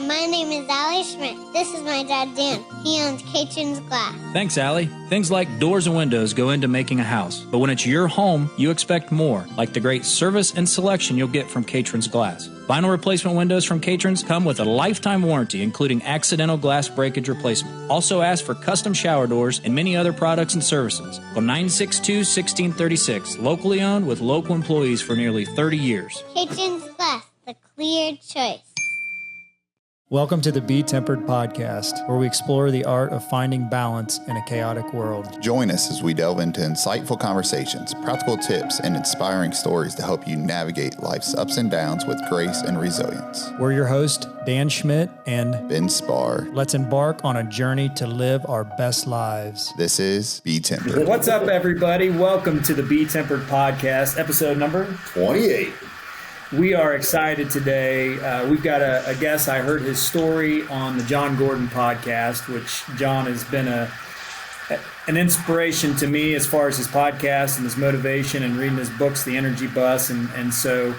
Hi, my name is Allie Schmidt. This is my dad, Dan. He owns Catron's Glass. Thanks, Allie. Things like doors and windows go into making a house. But when it's your home, you expect more, like the great service and selection you'll get from Catron's Glass. Vinyl replacement windows from Catron's come with a lifetime warranty, including accidental glass breakage replacement. Also ask for custom shower doors and many other products and services. Call 962-1636. Locally owned with local employees for nearly 30 years. Catron's Glass, the clear choice. Welcome to the BeTempered podcast, where we explore the art of finding balance in a chaotic world. Join us as we delve into insightful conversations, practical tips, and inspiring stories to help you navigate life's ups and downs with grace and resilience. We're your hosts, Dan Schmidt and Ben Spar. Let's embark on a journey to live our best lives. This is BeTempered. What's up, everybody? Welcome to the BeTempered podcast, episode number 28. We are excited today. We've got a guest. I heard his story on the John Gordon podcast, which John has been an inspiration to me as far as his podcast and his motivation and reading his books, The Energy Bus. And so,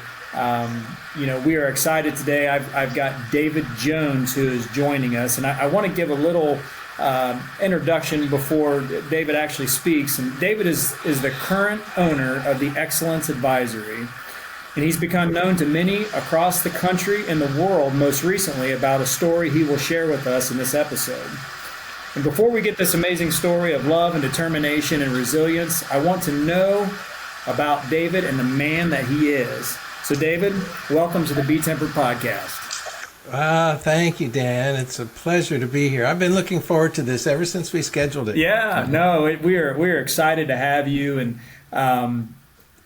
we are excited today. I've got David Jones who is joining us. And I want to give a little introduction before David actually speaks. And David is the current owner of the Excellence Advisory. And he's become known to many across the country and the world, most recently about a story he will share with us in this episode. And before we get this amazing story of love and determination and resilience, I want to know about David and the man that he is. So David, welcome to the BeTempered podcast. Thank you, Dan. It's a pleasure to be here. I've been looking forward to this ever since we scheduled it. Yeah, we're excited to have you. And,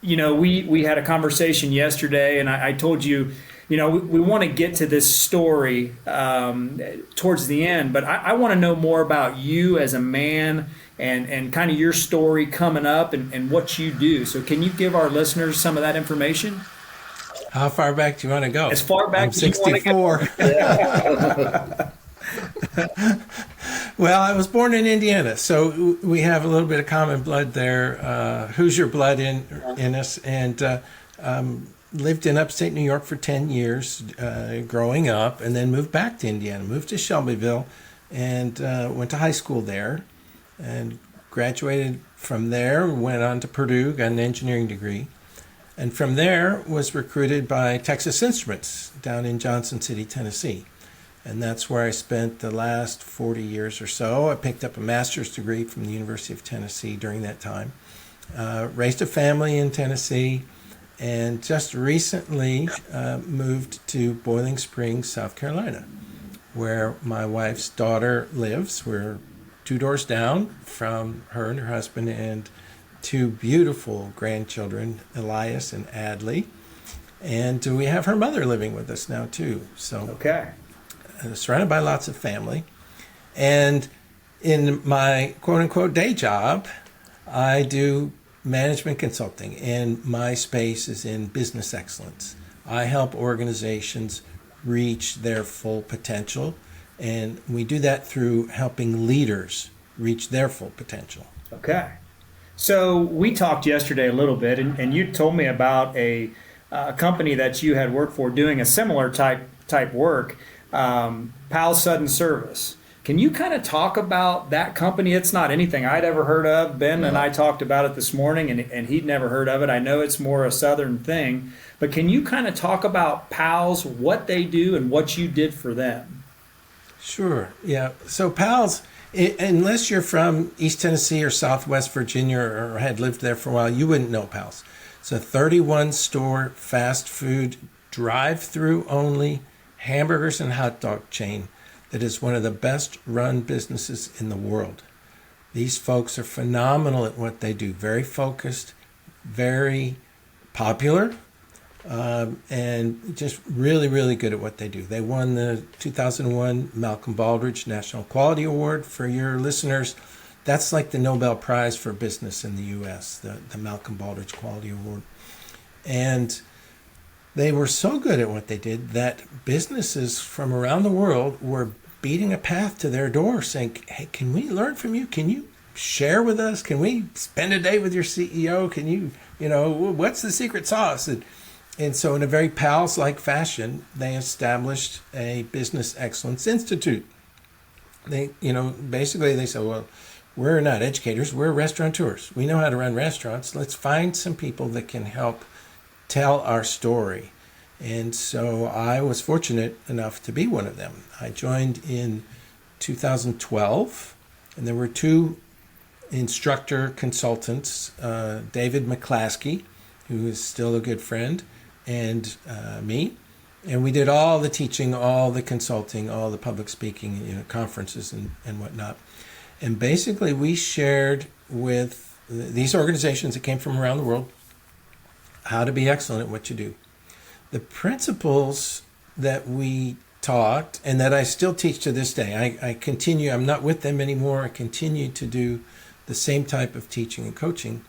we had a conversation yesterday, and I told you, we want to get to this story towards the end, but I want to know more about you as a man and kind of your story coming up and what you do. So can you give our listeners some of that information? How far back do you want to go? As far back as you want to go. I'm 64. Well, I was born in Indiana, so we have a little bit of common blood there. Hoosier blood in us, and lived in upstate New York for 10 years growing up, and then moved back to Indiana, moved to Shelbyville, and went to high school there, and graduated from there, went on to Purdue, got an engineering degree, and from there was recruited by Texas Instruments down in Johnson City, Tennessee. And that's where I spent the last 40 years or so. I picked up a master's degree from the University of Tennessee during that time. Raised a family in Tennessee, and just recently moved to Boiling Springs, South Carolina, where my wife's daughter lives. We're 2 doors down from her and her husband, and 2 beautiful grandchildren, Elias and Adley. And we have her mother living with us now, too. So. Okay. Surrounded by lots of family. And in my quote-unquote day job, I do management consulting, and my space is in business excellence. I help organizations reach their full potential, and we do that through helping leaders reach their full potential. Okay. So we talked yesterday a little bit, and you told me about a company that you had worked for doing a similar type work. Pal Sudden Service. Can you kind of talk about that company? It's not anything I'd ever heard of. Ben and I talked about it this morning, and he'd never heard of it. I know it's more a Southern thing, but can you kind of talk about Pals, what they do, and what you did for them? Sure, yeah. So Pals, unless you're from East Tennessee or Southwest Virginia or had lived there for a while, you wouldn't know Pals. It's a 31-store fast food, drive-through only, hamburgers and hot dog chain that is one of the best run businesses in the world. These folks are phenomenal at what they do, very focused, very popular, and just really, really good at what they do. They won the 2001 Malcolm Baldrige National Quality Award. For your listeners, that's like the Nobel Prize for Business in the U.S., the Malcolm Baldrige Quality Award. And they were so good at what they did that businesses from around the world were beating a path to their door saying, hey, can we learn from you? Can you share with us? Can we spend a day with your CEO? Can you, what's the secret sauce? And so in a very pals-like fashion, they established a Business Excellence Institute. Basically they said, well, we're not educators, we're restaurateurs. We know how to run restaurants. Let's find some people that can help tell our story. And so I was fortunate enough to be one of them. I joined in 2012, and there were two instructor consultants, David McClaskey, who is still a good friend, and me. And we did all the teaching, all the consulting, all the public speaking, conferences and whatnot. And basically we shared with these organizations that came from around the world how to be excellent at what you do. The principles that we taught and that I still teach to this day, I continue, I'm not with them anymore, I continue to do the same type of teaching and coaching.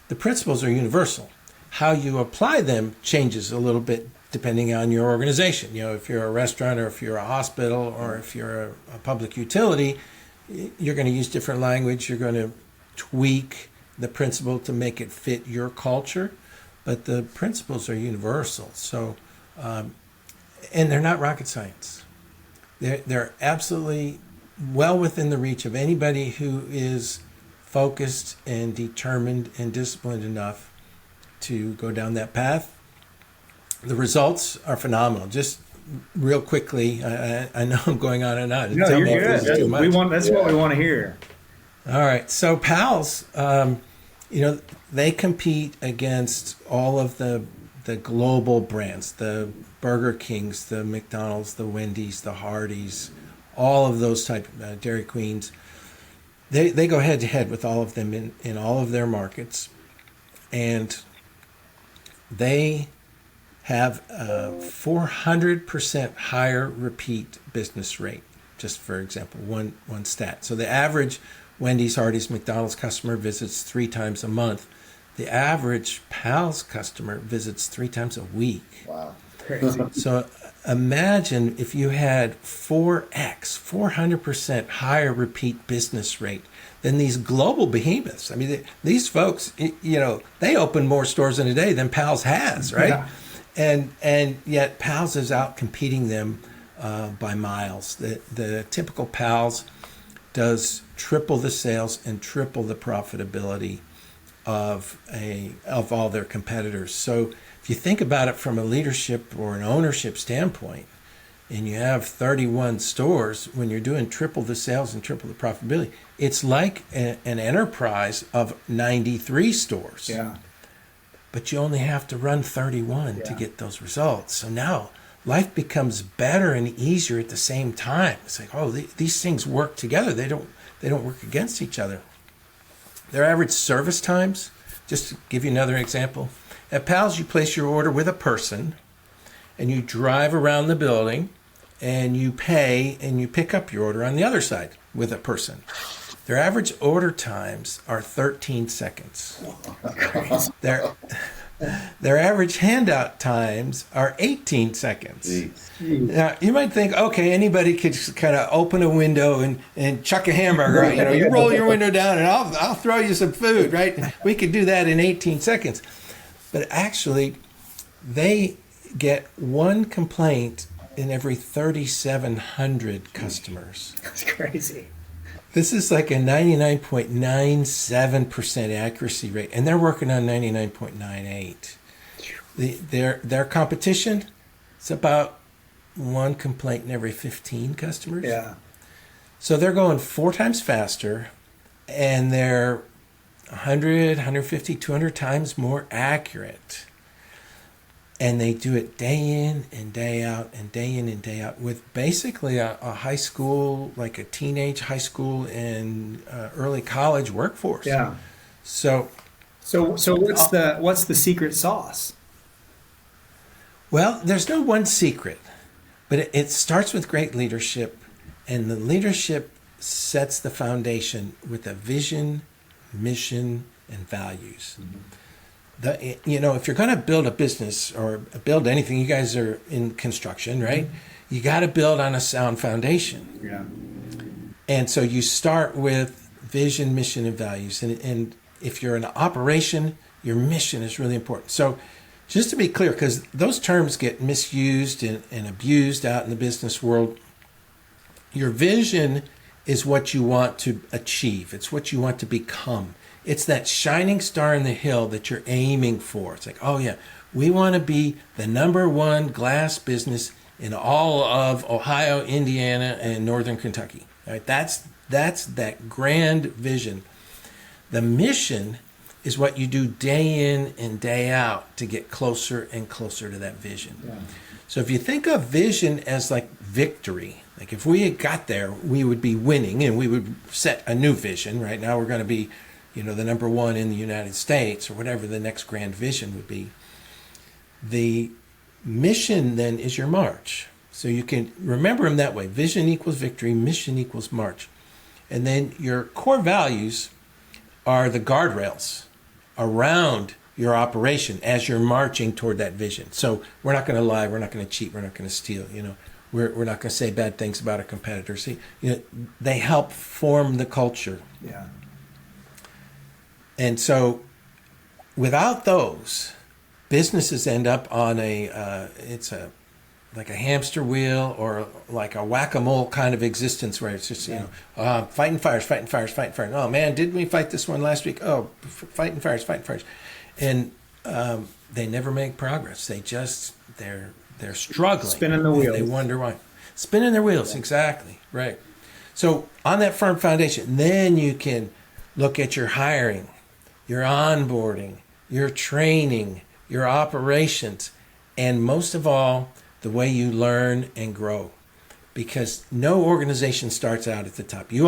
The principles are universal. How you apply them changes a little bit depending on your organization. If you're a restaurant or if you're a hospital or if you're a public utility, you're going to use different language. You're going to tweak the principle to make it fit your culture. But the principles are universal. So, and they're not rocket science. They're absolutely well within the reach of anybody who is focused and determined and disciplined enough to go down that path. The results are phenomenal. Just real quickly, I know I'm going on and on. No, Tell you're me if good. this is too much. That's what we want to hear. All right. So PALS, they compete against all of the global brands, the Burger Kings, the McDonald's, the Wendy's, the Hardee's, all of those type of Dairy Queens. They go head to head with all of them in all of their markets. And they have a 400% higher repeat business rate, just for example, one stat. So the average Wendy's, Hardee's, McDonald's customer visits 3 times a month. The average PALS customer visits 3 times a week. Wow. Crazy. So imagine if you had 400% higher repeat business rate than these global behemoths. I mean, these folks, they open more stores in a day than PALS has, right? Yeah. And yet PALS is out competing them by miles. The typical PALS does triple the sales and triple the profitability of all their competitors. So if you think about it from a leadership or an ownership standpoint, and you have 31 stores, when you're doing triple the sales and triple the profitability, it's like an enterprise of 93 stores. Yeah. But you only have to run 31 to get those results. So now life becomes better and easier at the same time. It's like, these things work together. They don't work against each other. Their average service times, just to give you another example, at PALS you place your order with a person and you drive around the building and you pay and you pick up your order on the other side with a person. Their average order times are 13 seconds. Their average handout times are 18 seconds. Jeez. Now, you might think, okay, anybody could just kind of open a window and chuck a hamburger out. You roll your window down and I'll throw you some food, right? We could do that in 18 seconds. But actually, they get one complaint in every 3,700 customers. That's crazy. This is like a 99.97% accuracy rate, and they're working on 99.98. Their competition, it's about one complaint in every 15 customers. Yeah. So they're going 4 times faster, and they're 100, 150, 200 times more accurate. And they do it day in and day out and day in and day out with basically a high school, like a teenage high school and early college workforce. Yeah. So what's the secret sauce? Well, there's no one secret, but it starts with great leadership, and the leadership sets the foundation with a vision, mission, and values. Mm-hmm. If you're going to build a business or build anything, you guys are in construction, right? Mm-hmm. You got to build on a sound foundation. Yeah. And so you start with vision, mission, and values. And if you're an operation, your mission is really important. So Just to be clear, because those terms get misused and abused out in the business world, your vision is what you want to achieve. It's what you want to become. It's that shining star in the hill that you're aiming for. It's like, oh yeah, we want to be the #1 glass business in all of Ohio, Indiana, and Northern Kentucky. All right, that's that grand vision. The mission is what you do day in and day out to get closer and closer to that vision. Yeah. So if you think of vision as like victory, like if we had got there, we would be winning and we would set a new vision. Right now we're going to be, the #1 in the United States or whatever the next grand vision would be. The mission then is your march. So you can remember them that way. Vision equals victory, mission equals march. And then your core values are the guardrails around your operation as you're marching toward that vision. So we're not going to lie, we're not going to cheat, we're not going to steal, we're not going to say bad things about a competitor. See, they help form the culture. Yeah. And so without those, businesses end up on like a hamster wheel or like a whack-a-mole kind of existence where it's just, fighting fires. Oh man, didn't we fight this one last week? Oh, fighting fires. And they never make progress. They're struggling. Spinning the wheels. They wonder why. Spinning their wheels, exactly, right. So on that firm foundation, then you can look at your hiring, your onboarding, your training, your operations, and most of all, the way you learn and grow. Because no organization starts out at the top. We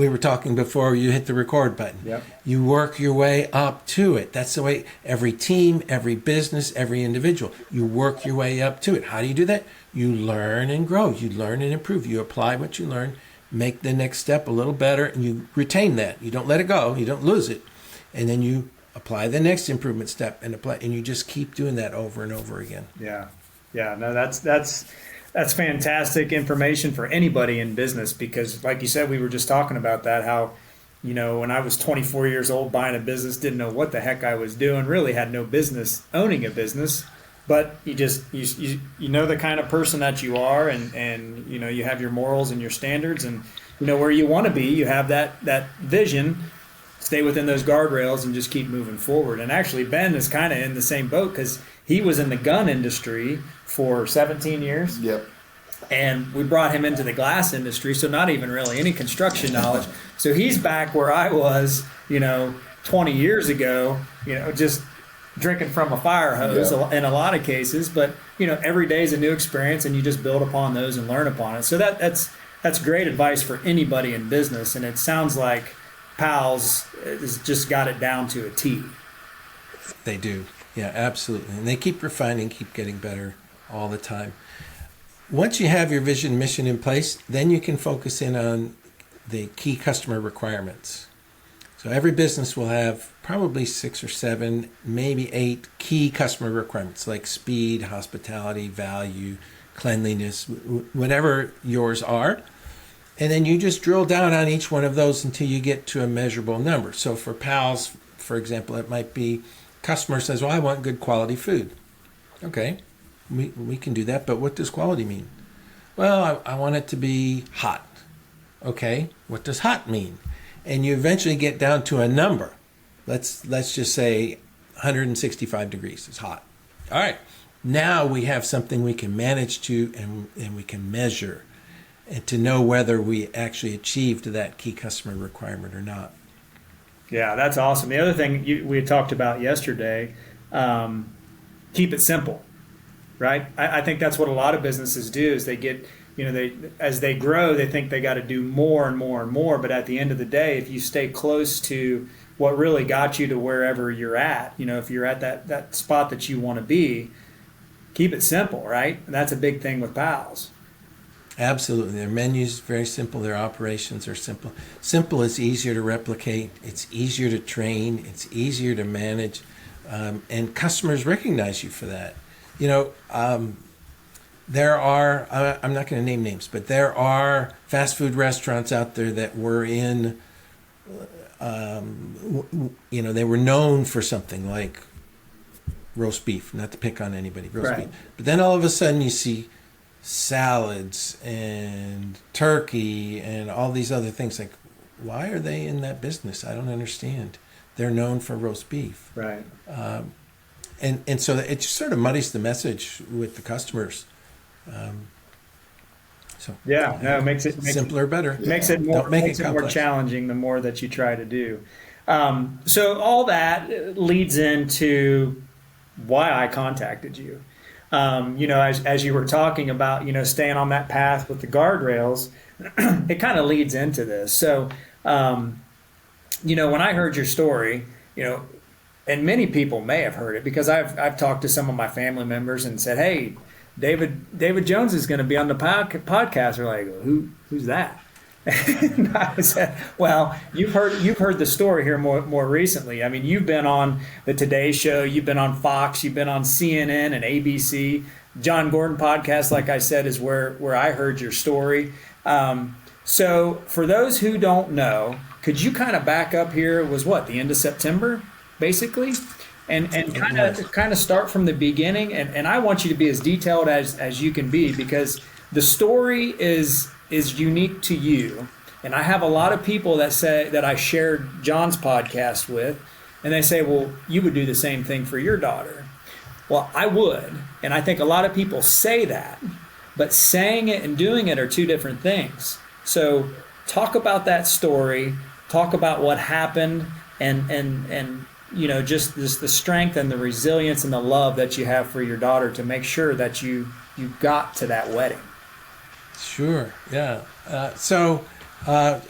were talking before you hit the record button. Yep. You work your way up to it. That's the way every team, every business, every individual, you work your way up to it. How do you do that? You learn and grow. You learn and improve. You apply what you learn, make the next step a little better, and you retain that. You don't let it go. You don't lose it. And then you apply the next improvement step and you just keep doing that over and over again. Yeah. Yeah, no, that's fantastic information for anybody in business because, like you said, we were just talking about that, how, when I was 24 years old buying a business, didn't know what the heck I was doing, really had no business owning a business, but you know the kind of person that you are and you have your morals and your standards and, where you want to be, you have that vision, stay within those guardrails and just keep moving forward. And actually, Ben is kind of in the same boat because he was in the gun industry for 17 years. Yep. And we brought him into the glass industry, so not even really any construction knowledge. So he's back where I was, 20 years ago, just drinking from a fire hose in a lot of cases. But, every day is a new experience and you just build upon those and learn upon it. So that's great advice for anybody in business. And it sounds like Pals has just got it down to a T. They do. Yeah, absolutely. And they keep refining, keep getting better all the time. Once you have your vision mission in place, then you can focus in on the key customer requirements. So every business will have probably 6 or 7, maybe 8 key customer requirements like speed, hospitality, value, cleanliness, whatever yours are. And then you just drill down on each one of those until you get to a measurable number. So for Pals, for example, it might be customer says, well, I want good quality food. Okay, we can do that, but what does quality mean? Well, I want it to be hot. Okay, what does hot mean? And you eventually get down to a number. Let's just say 165 degrees is hot. All right, now we have something we can manage to and we can measure and to know whether we actually achieved that key customer requirement or not. Yeah, that's awesome. The other thing we had talked about yesterday, keep it simple, right? I think that's what a lot of businesses do is they get, as they grow, they think they got to do more and more and more. But at the end of the day, if you stay close to what really got you to wherever you're at, if you're at that spot that you want to be, keep it simple, right? And that's a big thing with Pals. Absolutely. Their menus very simple. Their operations are simple. Simple is easier to replicate. It's easier to train. It's easier to manage. And customers recognize you for that. There are, I'm not going to name names, but there are fast food restaurants out there that were in, they were known for something like roast beef, not to pick on anybody, roast Right. beef. But then all of a sudden you see salads and turkey and all these other things. Like, why are they in that business? I don't understand. They're known for roast beef. Right. And so it just sort of muddies the message with the customers. Yeah, no, it makes it Simpler, better. makes it more Don't make makes it it more complex. challenging the more that you try to do. So all that leads into why I contacted you. As you were talking about, staying on that path with the guardrails, it kind of leads into this. So, when I heard your story, and many people may have heard it because I've talked to some of my family members and said, "Hey, David Jones is going to be on the podcast." They're like, "Who's that?" And I said, "Well, you've heard the story here more recently. I mean, you've been on the Today Show, you've been on Fox, you've been on CNN and ABC. John Gordon podcast, like I said, is where I heard your story. So for those who don't know, could you kind of back up here? It was what, the end of September, basically?" And kind of start from the beginning, and I want you to be as detailed as you can be, because the story is unique to you. And I have a lot of people that say that I shared John's podcast with, and they say, "Well, you would do the same thing for your daughter." Well, I would, and I think a lot of people say that, but saying it and doing it are two different things. So talk about that story, talk about what happened, and just the strength and the resilience and the love that you have for your daughter to make sure that you got to that wedding. Sure, yeah. So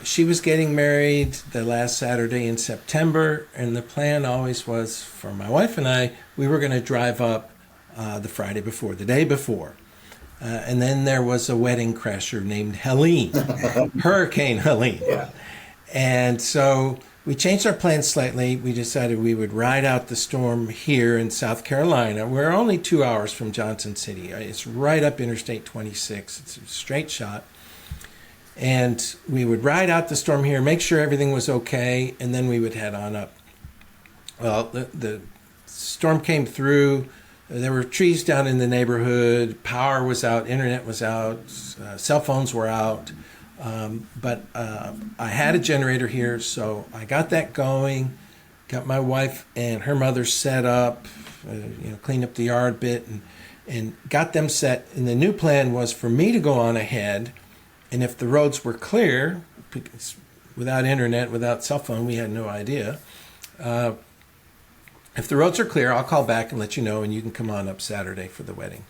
she was getting married the last Saturday in September, and the plan always was for my wife and I, we were going to drive up the Friday before, the day before. And then there was a wedding crasher named Helene, Hurricane Helene. Yeah. And so we changed our plans slightly. We decided we would ride out the storm here in South Carolina. We're only 2 hours from Johnson City. It's right up Interstate 26. It's a straight shot. And we would ride out the storm here, make sure everything was okay, and then we would head on up. Well, the storm came through. There were trees down in the neighborhood. Power was out. Internet was out. Cell phones were out. But I had a generator here, so I got that going, got my wife and her mother set up, cleaned up the yard a bit, and got them set. And the new plan was for me to go on ahead, and if the roads were clear, because without internet, without cell phone, we had no idea. If the roads are clear, I'll call back and let you know, and you can come on up Saturday for the wedding.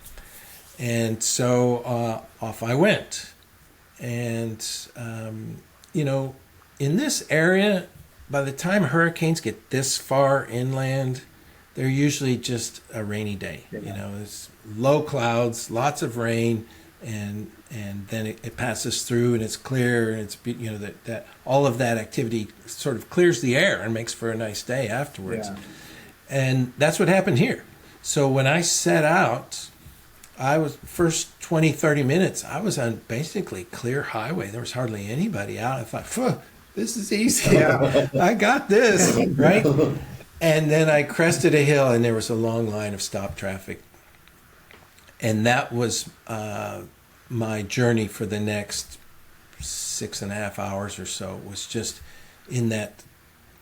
And so off I went. And, in this area, by the time hurricanes get this far inland, they're usually just a rainy day. Yeah. It's low clouds, lots of rain, and then it passes through and it's clear, and it's, that all of that activity sort of clears the air and makes for a nice day afterwards. Yeah. And that's what happened here. So when I set out, I was first 20, 30 minutes, I was on basically clear highway. There was hardly anybody out. I thought, phew, this is easy. Yeah. I got this, right? And then I crested a hill and there was a long line of stopped traffic. And that was my journey for the next 6.5 hours or so, was just in that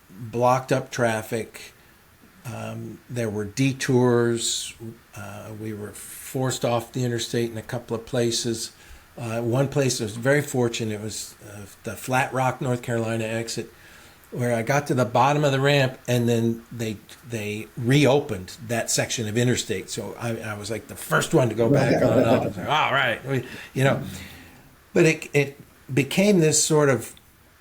blocked up traffic. There were detours. We were forced off the interstate in a couple of places. One place I was very fortunate. It was the Flat Rock, North Carolina exit, where I got to the bottom of the ramp, and then they reopened that section of interstate. So I was like the first one to go back on up. I was like, all right, But it became this sort of,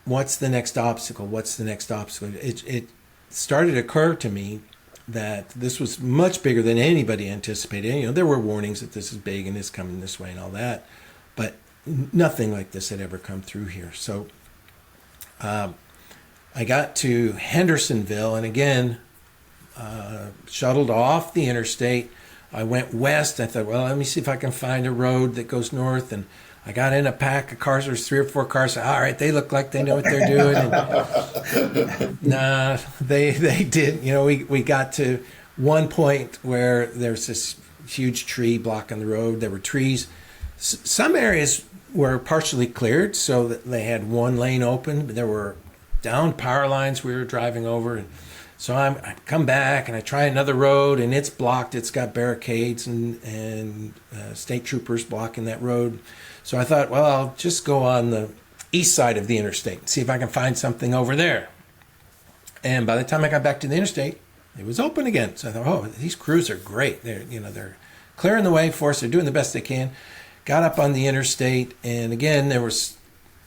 what's the next obstacle? What's the next obstacle? It started to occur to me that this was much bigger than anybody anticipated. There were warnings that this is big and it's coming this way and all that, but nothing like this had ever come through here. So I got to Hendersonville, and again, shuttled off the interstate. I went west. I thought, well, let me see if I can find a road that goes north, and I got in a pack of cars. There's 3 or 4 cars. All right, they look like they know what they're doing. And, nah, they did. We got to one point where there's this huge tree blocking the road. There were trees. Some areas were partially cleared, so that they had one lane open. But there were downed power lines we were driving over. And so I come back and I try another road, and it's blocked. It's got barricades and state troopers blocking that road. So I thought, well, I'll just go on the east side of the interstate and see if I can find something over there. And by the time I got back to the interstate, it was open again. So I thought, oh, these crews are great. They're clearing the way for us. They're doing the best they can. Got up on the interstate, and again, there was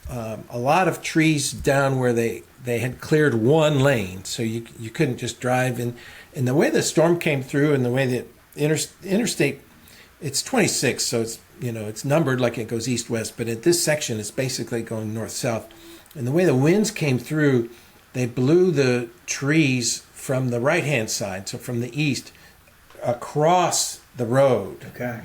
a lot of trees down where they had cleared one lane, so you couldn't just drive. And the way the storm came through, and the way that interstate, it's 26, so it's numbered like it goes east-west, but at this section, it's basically going north-south. And the way the winds came through, they blew the trees from the right-hand side, so from the east, across the road. Okay.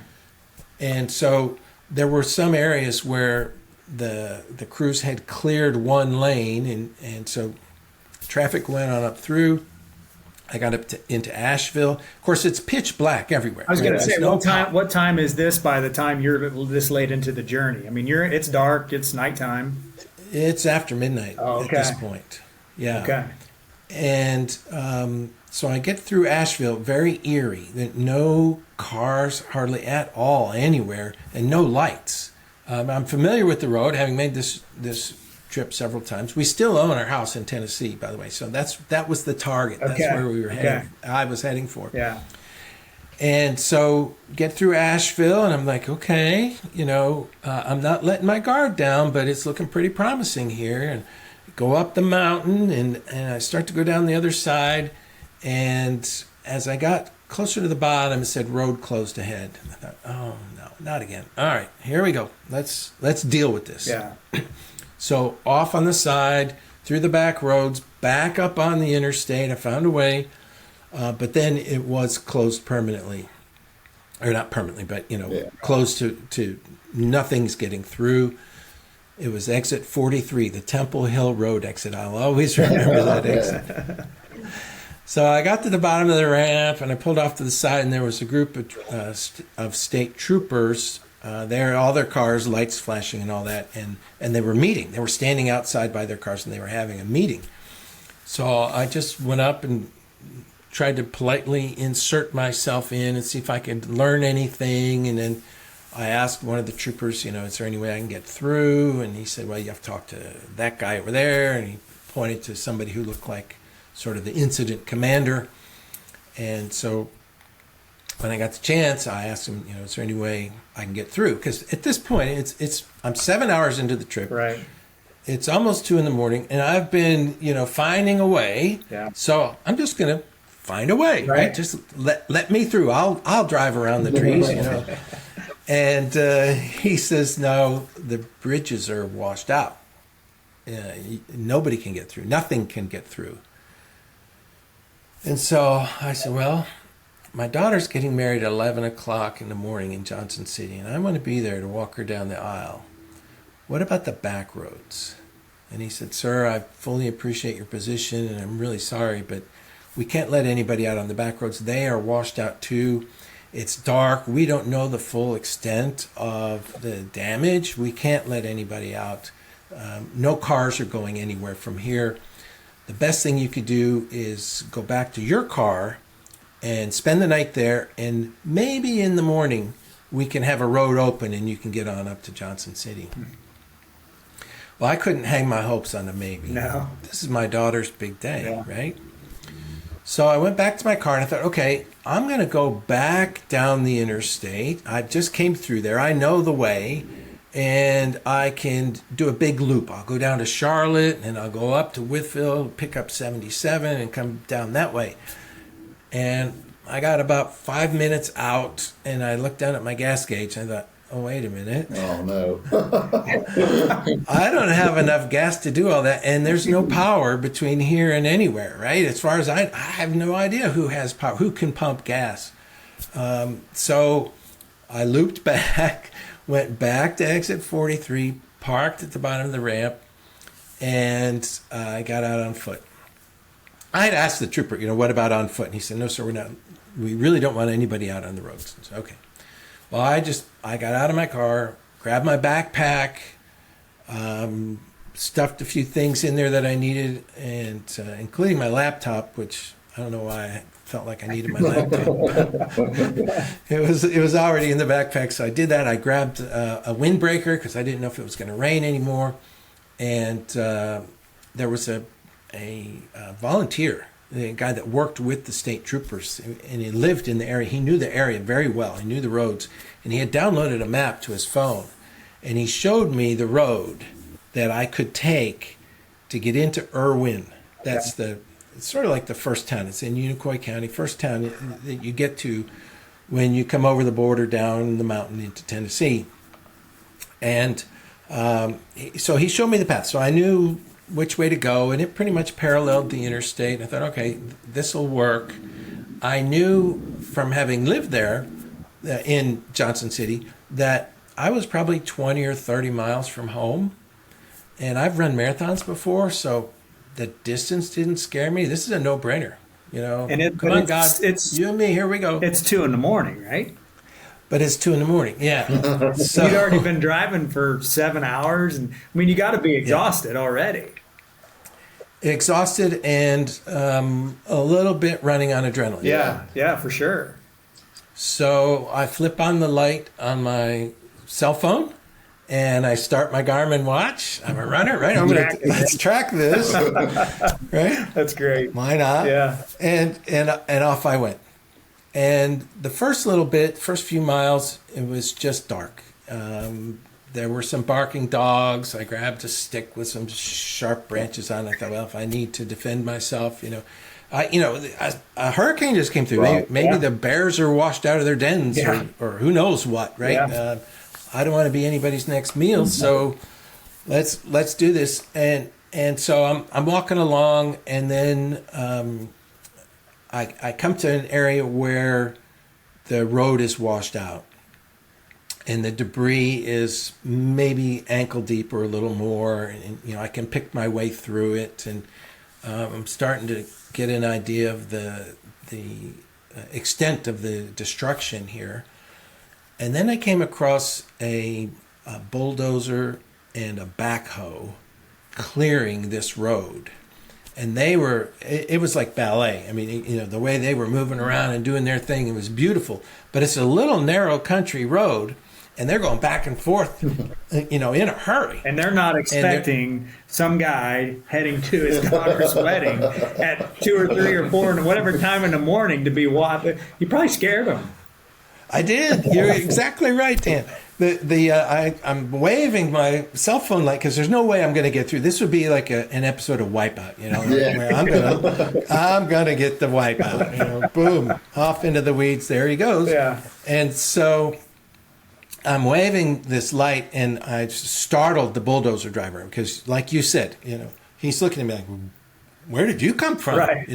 And so there were some areas where the crews had cleared one lane, and so traffic went on up through. I got up into Asheville. Of course, it's pitch black everywhere. I was going to say, what time is this by the time you're this late into the journey? I mean, it's dark, it's nighttime. It's after midnight at this point. Yeah. Okay. And so I get through Asheville, very eerie. No cars hardly at all anywhere, and no lights. I'm familiar with the road, having made this trip several times. We still own our house in Tennessee, by the way. So that was the target. Okay. That's where we were heading. I was heading for. Yeah. And so get through Asheville, and I'm like, okay, I'm not letting my guard down, but it's looking pretty promising here. And go up the mountain, and I start to go down the other side. And as I got closer to the bottom, it said road closed ahead. I thought, oh no, not again. All right, here we go. Let's deal with this. Yeah. So off on the side, through the back roads, back up on the interstate. I found a way, but then it was closed permanently, or not permanently, but closed to nothing's getting through. It was exit 43, the Temple Hill Road exit. I'll always remember that exit. So I got to the bottom of the ramp, and I pulled off to the side, and there was a group of state troopers there, all their cars, lights flashing and all that, and they were meeting. They were standing outside by their cars, and they were having a meeting. So I just went up and tried to politely insert myself in and see if I could learn anything, and then I asked one of the troopers, is there any way I can get through? And he said, well, you have to talk to that guy over there, and he pointed to somebody who looked like sort of the incident commander. And so when I got the chance, I asked him, is there any way I can get through? Because at this point, I'm 7 hours into the trip. Right. It's almost 2 a.m, and I've been, finding a way. Yeah. So I'm just going to find a way, right? Just let me through. I'll drive around the trees, And he says, no, the bridges are washed out. Nobody can get through. Nothing can get through. And so I said, well, my daughter's getting married at 11 o'clock in the morning in Johnson City, and I want to be there to walk her down the aisle. What about the back roads? And he said, sir, I fully appreciate your position, and I'm really sorry, but we can't let anybody out on the back roads. They are washed out too. It's dark. We don't know the full extent of the damage. We can't let anybody out. No cars are going anywhere from here. The best thing you could do is go back to your car and spend the night there, and maybe in the morning we can have a road open and you can get on up to Johnson City. Well, I couldn't hang my hopes on a maybe. No. This is my daughter's big day, right? So I went back to my car and I thought, okay, I'm going to go back down the interstate. I just came through there. I know the way, and I can do a big loop. I'll go down to Charlotte, and I'll go up to Whitfield, pick up 77, and come down that way. And I got about 5 minutes out, and I looked down at my gas gauge, and I thought, oh, wait a minute. Oh, no. I don't have enough gas to do all that, and there's no power between here and anywhere, right? As far as I have no idea who has power, who can pump gas. So I looped back, went back to exit 43, parked at the bottom of the ramp, and I got out on foot. I had asked the trooper, what about on foot? And he said, no, sir, we're not We really don't want anybody out on the roads. I said, okay. Well, I got out of my car, grabbed my backpack, stuffed a few things in there that I needed, and including my laptop, which I don't know why I felt like I needed my laptop. It was already in the backpack, so I did that. I grabbed a windbreaker because I didn't know if it was going to rain anymore, and there was a volunteer, a guy that worked with the state troopers, and he lived in the area. He knew the area very well. He knew the roads, and he had downloaded a map to his phone, and he showed me the road that I could take to get into whirlwind. That's it's sort of like the first town. It's in Unicoi County, first town that you get to when you come over the border down the mountain into Tennessee. And so he showed me the path. So I knew which way to go, and it pretty much paralleled the interstate. And I thought, okay, this will work. I knew from having lived there in Johnson City that I was probably 20 or 30 miles from home. And I've run marathons before, so the distance didn't scare me. This is a no-brainer, And come on, God, it's you and me. Here we go. It's 2 a.m, right? But it's 2 a.m. Yeah. So you'd already been driving for 7 hours, and you got to be exhausted already. Exhausted and a little bit running on adrenaline. Yeah, for sure. So I flip on the light on my cell phone. And I start my Garmin watch. I'm a runner, right? Let's track this, right? That's great. Why not? Yeah. And off I went. And the first few miles, it was just dark. There were some barking dogs. I grabbed a stick with some sharp branches on it. I thought, well, if I need to defend myself, a hurricane just came through. Well, maybe the bears are washed out of their dens, or who knows what, right? Yeah. I don't want to be anybody's next meal, so let's do this. And so I'm walking along, and then I come to an area where the road is washed out, and the debris is maybe ankle deep or a little more, and I can pick my way through it, and I'm starting to get an idea of the extent of the destruction here. And then I came across a bulldozer and a backhoe clearing this road. And it was like ballet. I mean, the way they were moving around and doing their thing, it was beautiful. But it's a little narrow country road, and they're going back and forth, in a hurry. And they're not expecting some guy heading to his daughter's wedding at 2 or 3 or 4 and whatever time in the morning to be walking. You probably scared them. I did. You're exactly right, Dan. I'm waving my cell phone light because there's no way I'm going to get through. This would be like an episode of Wipeout, where I'm gonna get the Wipeout. Boom, off into the weeds. There he goes. Yeah. And so I'm waving this light, and I startled the bulldozer driver because, like you said, he's looking at me like, "Where did you come from? Right.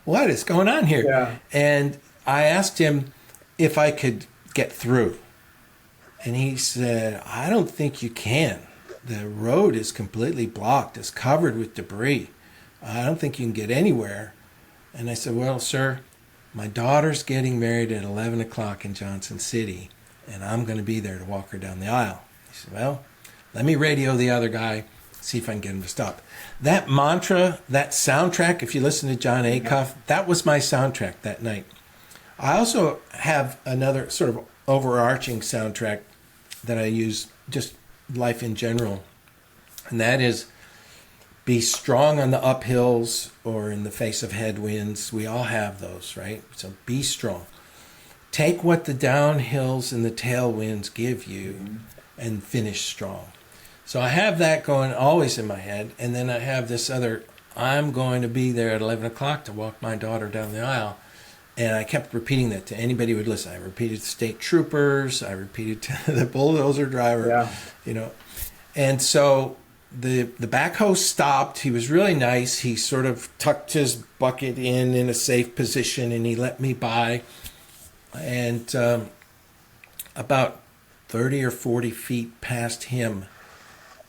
What is going on here?" Yeah. And I asked him if I could get through. And he said, "I don't think you can. The road is completely blocked. It's covered with debris. I don't think you can get anywhere." And I said, "Well, sir, my daughter's getting married at 11 o'clock in Johnson City, and I'm going to be there to walk her down the aisle." He said, "Well, let me radio the other guy, see if I can get him to stop." That mantra, that soundtrack, if you listen to John Acuff, that was my soundtrack that night. I also have another sort of overarching soundtrack that I use, just life in general, and that is be strong on the uphills or in the face of headwinds. We all have those, right? So be strong. Take what the downhills and the tailwinds give you and finish strong. So I have that going always in my head, and then I have this other, I'm going to be there at 11 o'clock to walk my daughter down the aisle. And I kept repeating that to anybody who would listen. I repeated to state troopers. I repeated to the bulldozer driver. Yeah. And so the backhoe stopped. He was really nice. He sort of tucked his bucket in a safe position, and he let me by. And about 30 or 40 feet past him,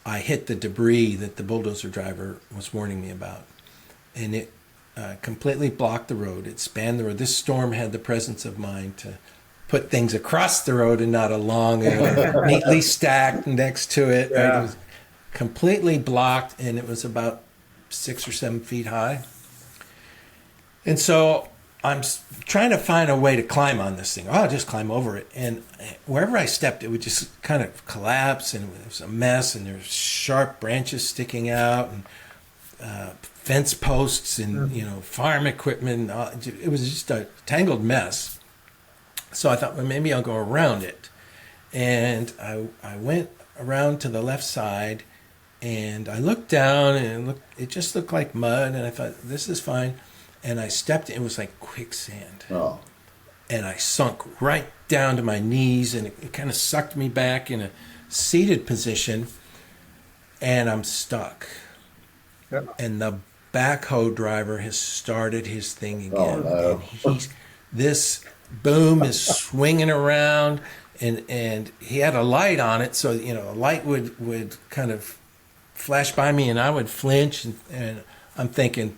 I hit the debris that the bulldozer driver was warning me about. And completely blocked the road. It spanned the road. This storm had the presence of mind to put things across the road and not along it, or neatly stacked next to it. Yeah. Right? It was completely blocked, and it was about 6 or 7 feet high. And so I'm trying to find a way to climb on this thing. Oh, I'll just climb over it. And wherever I stepped, it would just kind of collapse, and it was a mess, and there's sharp branches sticking out, and fence posts, and farm equipment. It was just a tangled mess. So I thought, well, maybe I'll go around it. And I went around to the left side, and I looked down, and it just looked like mud, and I thought, this is fine. And I stepped, it was like quicksand. Oh. And I sunk right down to my knees, and it kind of sucked me back in a seated position, and I'm stuck. Yep. And the backhoe driver has started his thing again. Oh, no. And this boom is swinging around, and he had a light on it, so a light would kind of flash by me, and I would flinch, and I'm thinking,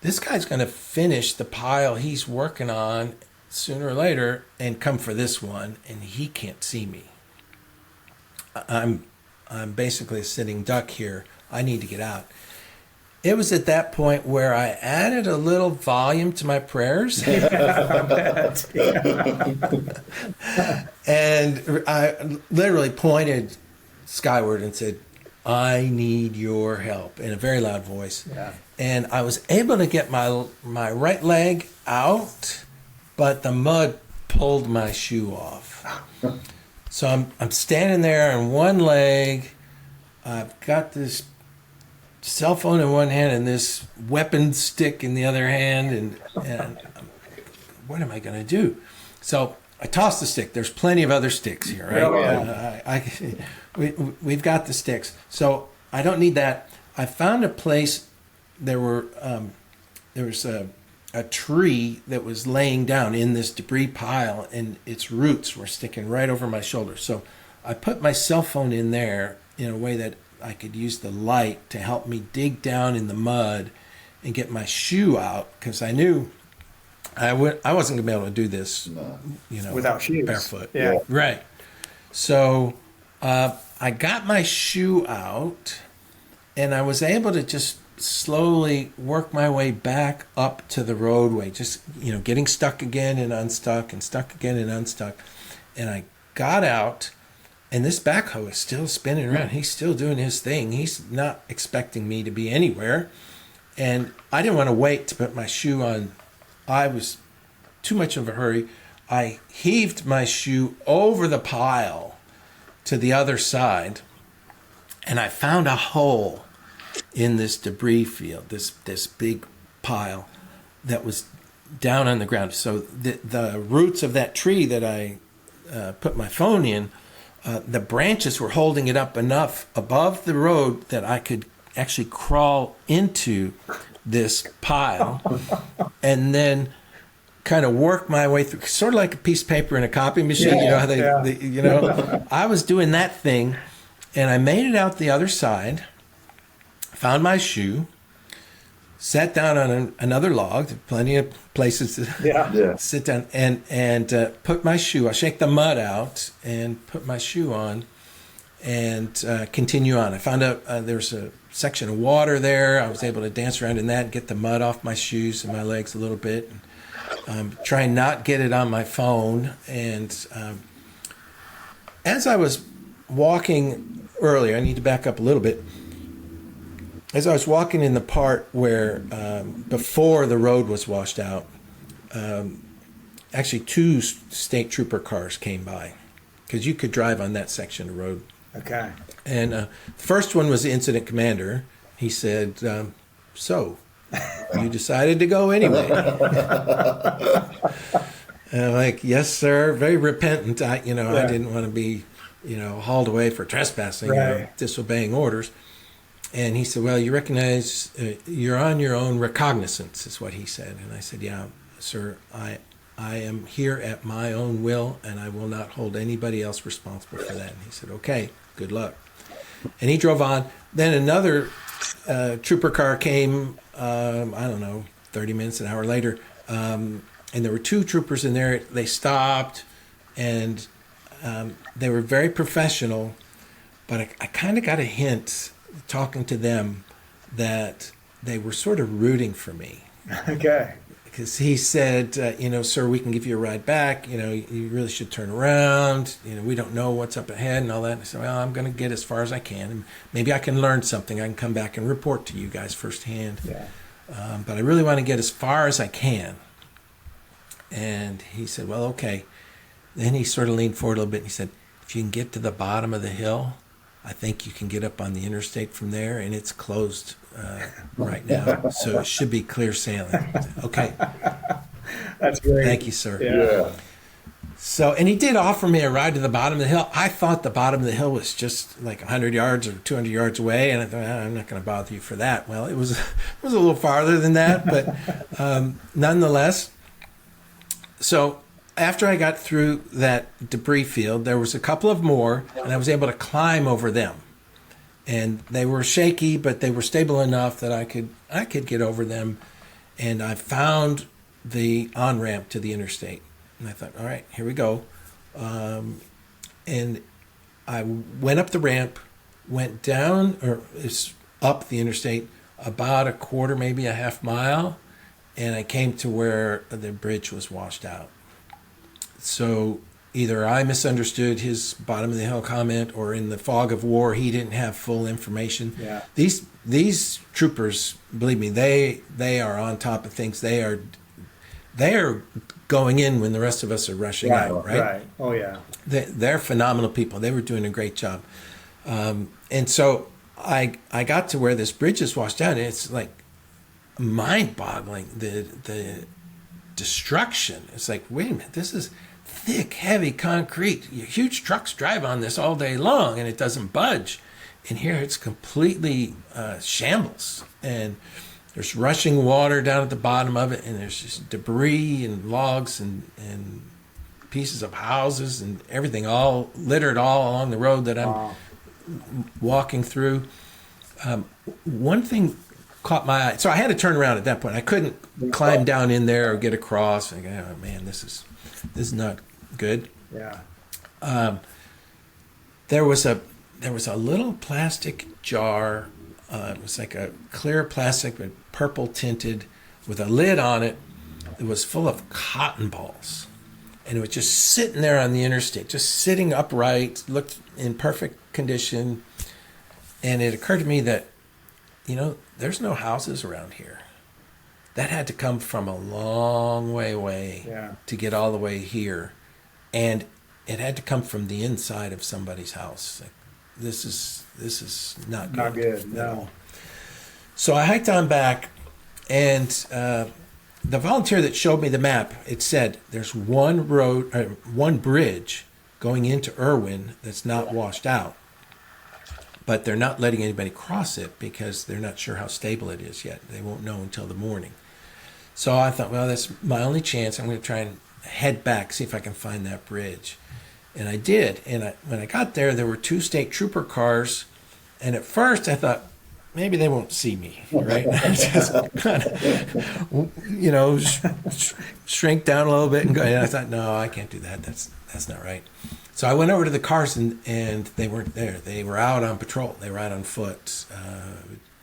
this guy's going to finish the pile he's working on sooner or later and come for this one, and he can't see me. I'm basically a sitting duck here. I need to get out. It was at that point where I added a little volume to my prayers. And I literally pointed skyward and said, I need your help, in a very loud voice. Yeah. And I was able to get my right leg out, but the mud pulled my shoe off. So I'm standing there on one leg. I've got this cell phone in one hand and this weapon stick in the other hand, and what am I going to do? So I tossed the stick. There's plenty of other sticks here, right? We've got the sticks, so I don't need that. I found a place. There was a tree that was laying down in this debris pile, and its roots were sticking right over my shoulder. So I put my cell phone in there in a way that I could use the light to help me dig down in the mud and get my shoe out, because I knew I wasn't going to be able to do this, Without shoes. barefoot. Yeah. Right. So I got my shoe out, and I was able to just slowly work my way back up to the roadway, just getting stuck again and unstuck, and stuck again and unstuck. And I got out, and this backhoe is still spinning around. He's still doing his thing. He's not expecting me to be anywhere. And I didn't want to wait to put my shoe on. I was too much of a hurry. I heaved my shoe over the pile to the other side, and I found a hole in this debris field, this big pile that was down on the ground. So the roots of that tree that I put my phone in, the branches were holding it up enough above the road that I could actually crawl into this pile and then kind of work my way through, sort of like a piece of paper in a copy machine. You know how they I was doing that thing, and I made it out the other side, found my shoe, sat down on another log. There plenty of places to sit down, and put my shoe. I shake the mud out and put my shoe on, and continue on. I found out there's a section of water there. I was able to dance around in that and get the mud off my shoes and my legs a little bit. And, try and not get it on my phone. And as I was walking earlier, I need to back up a little bit. As I was walking in the part where before the road was washed out, actually 2 state trooper cars came by, because you could drive on that section of road. Okay. And the first one was the incident commander. He said, so you decided to go anyway? And I'm like, yes, sir. Very repentant. I didn't want to be, hauled away for trespassing or disobeying orders. And he said, well, you recognize you're on your own recognizance, is what he said. And I said, yeah, sir, I am here at my own will, and I will not hold anybody else responsible for that. And he said, okay, good luck. And he drove on. Then another trooper car came I don't know, 30 minutes, an hour later. And there were two troopers in there. They stopped, and they were very professional, but I kind of got a hint talking to them that they were sort of rooting for me. Okay. Because he said, sir, we can give you a ride back. You really should turn around. We don't know what's up ahead and all that. And I said, well, I'm going to get as far as I can. And maybe I can learn something. I can come back and report to you guys firsthand. Yeah. But I really want to get as far as I can. And he said, well, okay. Then he sort of leaned forward a little bit and he said, if you can get to the bottom of the hill, I think you can get up on the interstate from there, and it's closed right now. So it should be clear sailing. Okay. That's great. Thank you, sir. Yeah. So, and he did offer me a ride to the bottom of the hill. I thought the bottom of the hill was just like 100 yards or 200 yards away, and I thought, I'm not going to bother you for that. Well, it was a little farther than that, but nonetheless. So after I got through that debris field, there was a couple of more, and I was able to climb over them. And they were shaky, but they were stable enough that I could get over them. And I found the on-ramp to the interstate. And I thought, all right, here we go. And I went up the ramp, went down, or up the interstate, about a quarter, maybe a half mile, and I came to where the bridge was washed out. So either I misunderstood his bottom of the hill comment, or in the fog of war, he didn't have full information. Yeah. These troopers, believe me, they are on top of things. They are going in when the rest of us are rushing out, right? Right. Oh, yeah. They're phenomenal people. They were doing a great job. And so I got to where this bridge is washed out, and it's like mind-boggling, the destruction. It's like, wait a minute, this is thick, heavy concrete. Huge trucks drive on this all day long, and it doesn't budge. And here it's completely shambles. And there's rushing water down at the bottom of it, and there's just debris and logs and pieces of houses and everything all littered all along the road that I'm walking through. One thing caught my eye. So I had to turn around at that point. I couldn't climb down in there or get across. I go, oh man, this is not good. Yeah. There was a little plastic jar. It was like a clear plastic but purple tinted with a lid on it. It was full of cotton balls. And it was just sitting there on the interstate, just sitting upright, looked in perfect condition. And it occurred to me that, there's no houses around here. That had to come from a long way away to get all the way here. And it had to come from the inside of somebody's house. Like, this is not good. Not good, at no. all. So I hiked on back, and the volunteer that showed me the map, it said there's one bridge going into Irwin that's not washed out. But they're not letting anybody cross it because they're not sure how stable it is yet. They won't know until the morning. So I thought, well, that's my only chance. I'm going to try and head back, see if I can find that bridge. And I did. And when I got there, there were two state trooper cars. And at first I thought, maybe they won't see me, right? I just kind of, shrink down a little bit and go. And I thought, no, I can't do that. That's not right. So I went over to the cars, and they weren't there. They were out on patrol. They were out on foot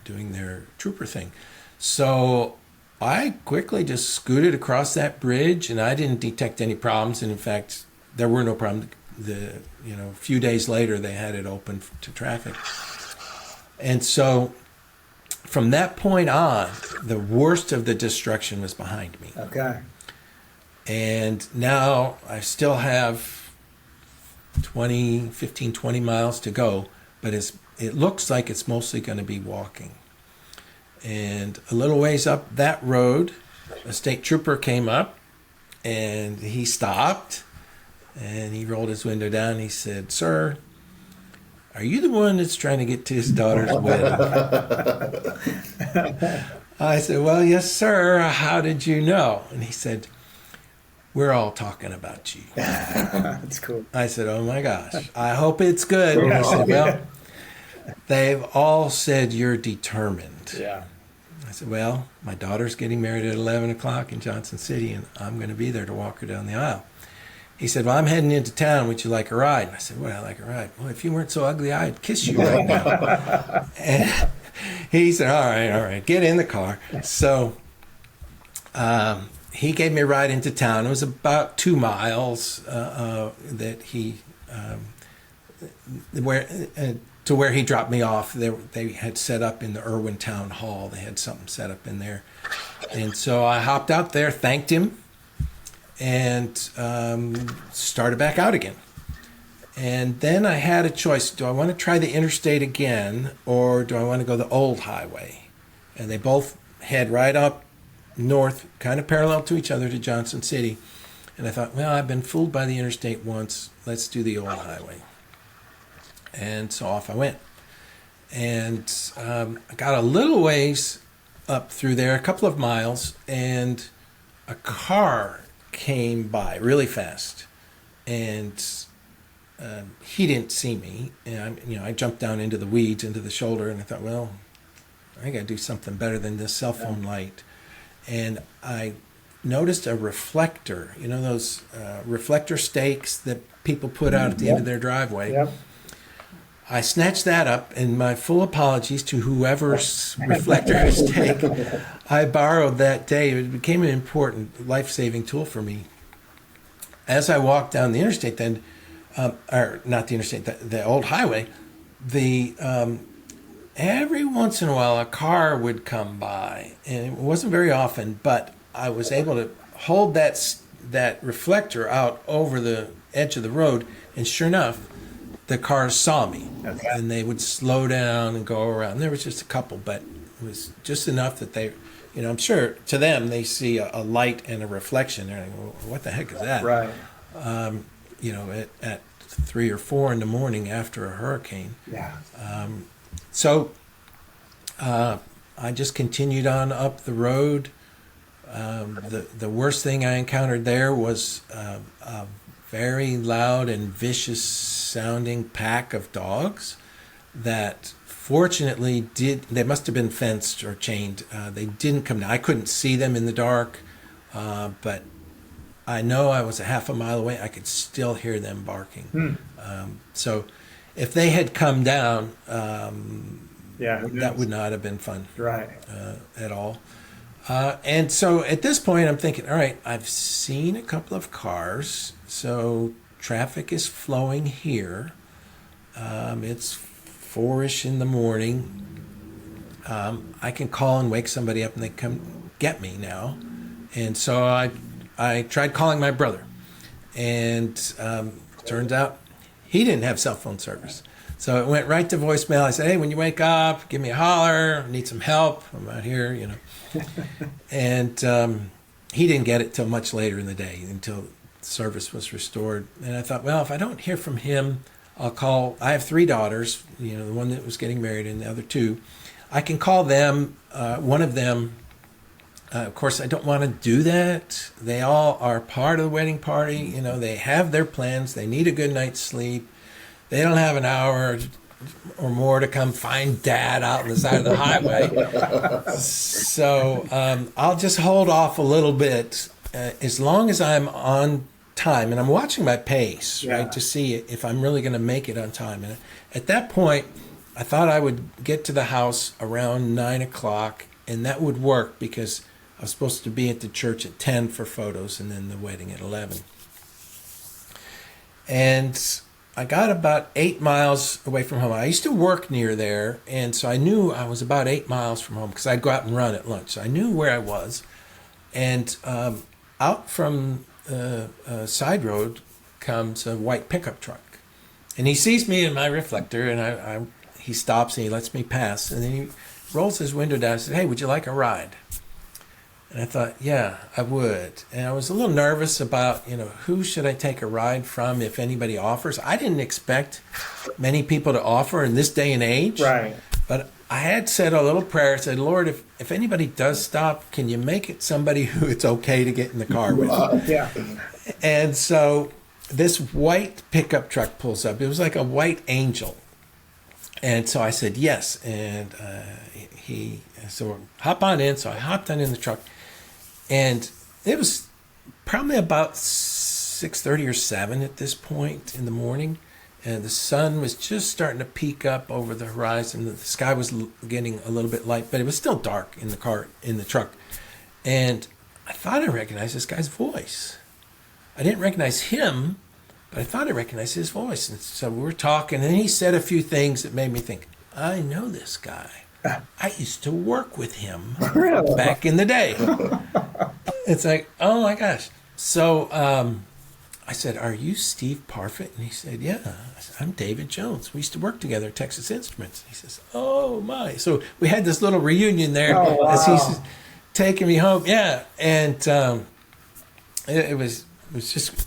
doing their trooper thing. So I quickly just scooted across that bridge, and I didn't detect any problems. And in fact, there were no problems. A few days later, they had it open to traffic. And so from that point on, the worst of the destruction was behind me. Okay. And now I still have 20 miles to go, but it looks like it's mostly going to be walking. And a little ways up that road, a state trooper came up, and he stopped, and he rolled his window down, and he said, "Sir, are you the one that's trying to get to his daughter's wedding?" I said, "Well, yes, sir. How did you know?" And he said, "We're all talking about you." That's cool. I said, "Oh my gosh, I hope it's good." And he said, "Well, they've all said you're determined." Yeah. I said, well, my daughter's getting married at 11 o'clock in Johnson City, and I'm going to be there to walk her down the aisle. He said, well, I'm heading into town. Would you like a ride? And I said, well, I like a ride. Well, if you weren't so ugly, I'd kiss you right now. And he said, all right, get in the car. So he gave me a ride into town. It was about 2 miles that he to where he dropped me off. They had set up in the Irwin Town Hall. They had something set up in there. And so I hopped out there, thanked him, and started back out again. And then I had a choice. Do I want to try the interstate again, or do I want to go the old highway? And they both head right up north, kind of parallel to each other, to Johnson City. And I thought, well, I've been fooled by the interstate once. Let's do the old highway. And so off I went. And I got a little ways up through there, a couple of miles, and a car came by really fast. And he didn't see me. And I jumped down into the weeds, into the shoulder, and I thought, well, I got to do something better than this cell phone light. And I noticed a reflector, those reflector stakes that people put out at the end of their driveway. Yep. I snatched that up, and my full apologies to whoever's reflector stake I borrowed that day. It became an important life-saving tool for me. As I walked down the interstate then, or not the interstate, the old highway, every once in a while a car would come by, and it wasn't very often, but I was able to hold that reflector out over the edge of the road, and sure enough, the cars saw me, and they would slow down and go around. There was just a couple, but it was just enough that they, I'm sure to them they see a light and a reflection. They're like, well, what the heck is that? Right. At 3 or 4 in the morning after a hurricane. Yeah. So I just continued on up the road. The worst thing I encountered there was a very loud and vicious sounding pack of dogs that fortunately they must have been fenced or chained. They didn't come down. I couldn't see them in the dark, but I know I was a half a mile away. I could still hear them barking. So if they had come down, that would not have been fun, right, at all. And so at this point, I'm thinking, all right, I've seen a couple of cars, so traffic is flowing here. It's 4-ish in the morning. I can call and wake somebody up, and they come get me now. And so I tried calling my brother, and turns out he didn't have cell phone service. So it went right to voicemail. I said, hey, when you wake up, give me a holler. I need some help. I'm out here, And he didn't get it till much later in the day, until service was restored. And I thought, well, if I don't hear from him, I'll call. I have 3 daughters, the one that was getting married and the other 2. I can call them. One of them, of course, I don't want to do that. They all are part of the wedding party. They have their plans. They need a good night's sleep. They don't have an hour or more to come find Dad out on the side of the highway. So I'll just hold off a little bit as long as I'm on time. And I'm watching my pace, right, to see if I'm really going to make it on time. And at that point, I thought I would get to the house around 9 o'clock, and that would work because I was supposed to be at the church at 10 for photos and then the wedding at 11. And I got about 8 miles away from home. I used to work near there, and so I knew I was about 8 miles from home because I'd go out and run at lunch. So I knew where I was. And out from a side road comes a white pickup truck. And he sees me in my reflector, and he stops and he lets me pass. And then he rolls his window down and says, hey, would you like a ride? And I thought, yeah, I would. And I was a little nervous about, who should I take a ride from if anybody offers. I didn't expect many people to offer in this day and age. Right. But I had said a little prayer, said, Lord, if anybody does stop, can you make it somebody who it's okay to get in the car with? Yeah. And so this white pickup truck pulls up. It was like a white angel. And so I said yes, and so hop on in. So I hopped on in the truck, and it was probably about 6:30 or 7 at this point in the morning, and the sun was just starting to peek up over the horizon. The sky was getting a little bit light, but it was still dark in the truck, and I thought I recognized this guy's voice. I didn't recognize him, but I thought I recognized his voice. And so we were talking, and he said a few things that made me think, I know this guy. I used to work with him back in the day. It's like, oh my gosh. So I said, are you Steve Parfit? And he said, yeah. I said, I'm David Jones. We used to work together at Texas Instruments. He says, oh my. So we had this little reunion there as he's taking me home. Yeah. And it was just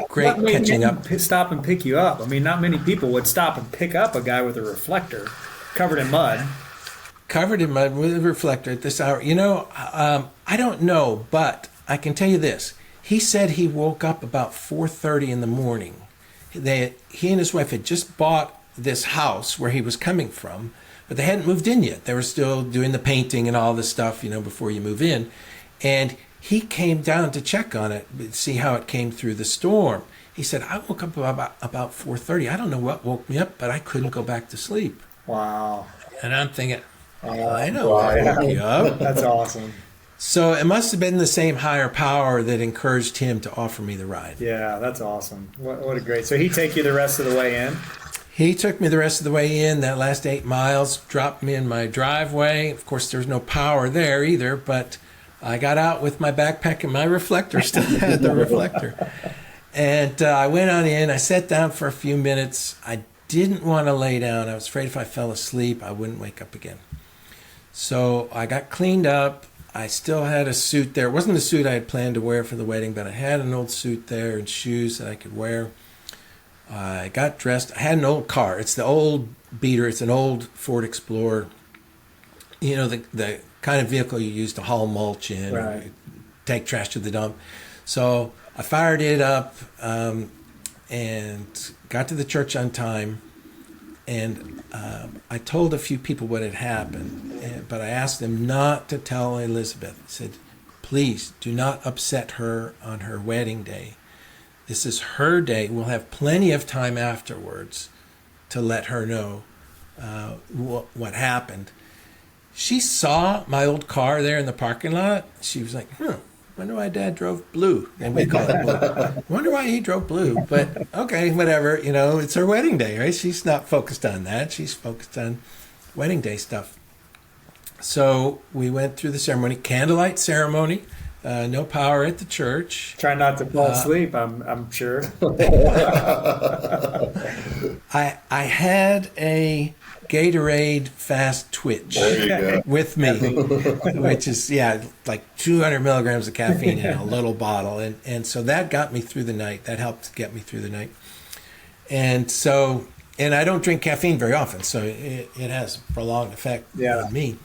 great what catching up. Stop and pick you up. I mean, not many people would stop and pick up a guy with a reflector covered in mud. Covered in mud with a reflector at this hour. I don't know, but I can tell you this. He said he woke up about 4:30 in the morning. He and his wife had just bought this house where he was coming from, but they hadn't moved in yet. They were still doing the painting and all this stuff, before you move in. And he came down to check on it, see how it came through the storm. He said, I woke up about 4:30. I don't know what woke me up, but I couldn't go back to sleep. Wow. And I'm thinking, I know what woke you up. That's awesome. So it must have been the same higher power that encouraged him to offer me the ride. Yeah, that's awesome. What a great. So he take you the rest of the way in? He took me the rest of the way in, that last 8 miles, dropped me in my driveway. Of course, there's no power there either, but I got out with my backpack and my reflector, still had the reflector. And I went on in. I sat down for a few minutes. I didn't want to lay down. I was afraid if I fell asleep, I wouldn't wake up again. So I got cleaned up. I still had a suit there. It wasn't the suit I had planned to wear for the wedding, but I had an old suit there and shoes that I could wear. I got dressed. I had an old car. It's the old beater. It's an old Ford Explorer. The kind of vehicle you use to haul mulch in, right, or take trash to the dump. So I fired it up and got to the church on time. And I told a few people what had happened, but I asked them not to tell Elizabeth. I said, please do not upset her on her wedding day. This is her day. We'll have plenty of time afterwards to let her know what happened. She saw my old car there in the parking lot. She was like, wonder why Dad drove blue. And we call it blue. Wonder why he drove blue. But okay, whatever. It's her wedding day, right? She's not focused on that. She's focused on wedding day stuff. So we went through the ceremony, candlelight ceremony. No power at the church. Try not to fall asleep, I'm sure. I had a Gatorade Fast Twitch with me, which is, like 200 milligrams of caffeine in a little bottle. And so that got me through the night. That helped get me through the night. And I don't drink caffeine very often, so it has a prolonged effect on me.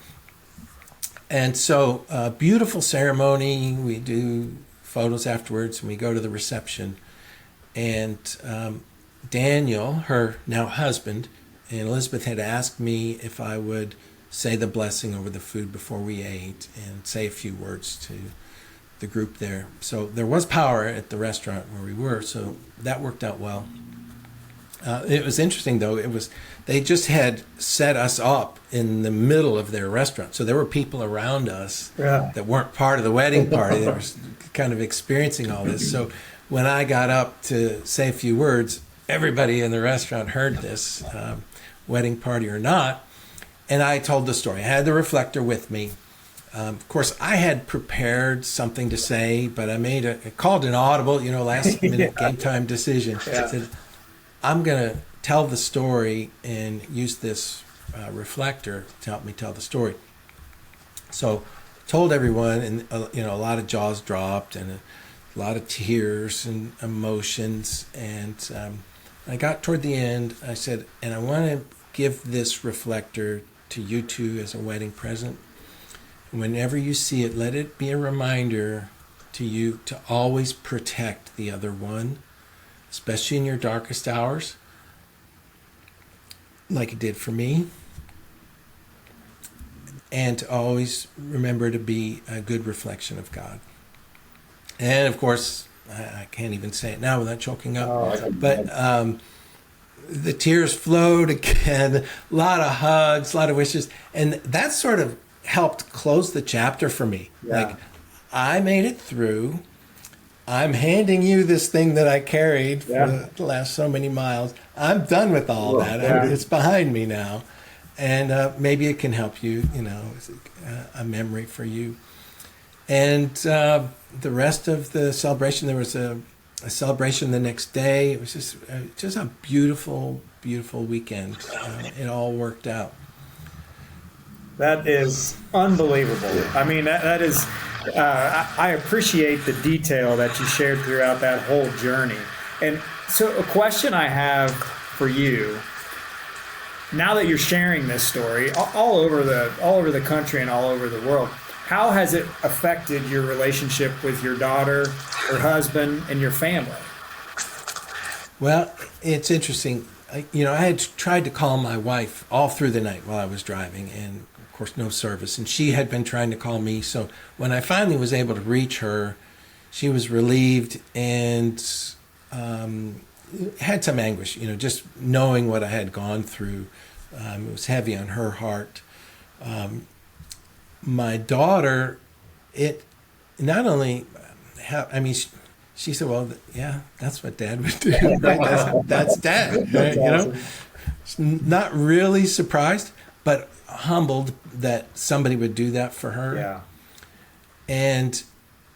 And so, beautiful ceremony. We do photos afterwards, and we go to the reception. And Daniel, her now husband, and Elizabeth had asked me if I would say the blessing over the food before we ate and say a few words to the group there. So there was power at the restaurant where we were, so that worked out well. It was interesting, though. They just had set us up in the middle of their restaurant. So there were people around us that weren't part of the wedding party. They were kind of experiencing all this. So when I got up to say a few words, everybody in the restaurant heard this, wedding party or not. And I told the story. I had the reflector with me. Of course, I had prepared something to say, but I called an audible, last minute game time decision. I said, I'm going to tell the story and use this reflector to help me tell the story. So told everyone, and a lot of jaws dropped and a lot of tears and emotions. And I got toward the end, I said, and I want to give this reflector to you two as a wedding present. Whenever you see it, let it be a reminder to you to always protect the other one, especially in your darkest hours. like it did for me. And to always remember to be a good reflection of God. And of course, I can't even say it now without choking up. But the tears flowed again, a lot of hugs, a lot of wishes. And that sort of helped close the chapter for me. Yeah. Like, I made it through. I'm handing you this thing that I carried for the last so many miles. I'm done with all that. It's behind me now. And maybe it can help you, a memory for you. And the rest of the celebration, there was a celebration the next day. It was just a beautiful, beautiful weekend. It all worked out. That is unbelievable. I mean, that is, I appreciate the detail that you shared throughout that whole journey. And so a question I have for you, now that you're sharing this story all over the country and all over the world, how has it affected your relationship with your daughter, her husband, and your family? Well, it's interesting. I had tried to call my wife all through the night while I was driving, and of course, no service. And she had been trying to call me. So when I finally was able to reach her, she was relieved and had some anguish, just knowing what I had gone through. It was heavy on her heart. My daughter, it not only, she said, well, yeah, that's what Dad would do. Right? That's Dad. Right? Awesome. Not really surprised, but humbled that somebody would do that for her. Yeah. And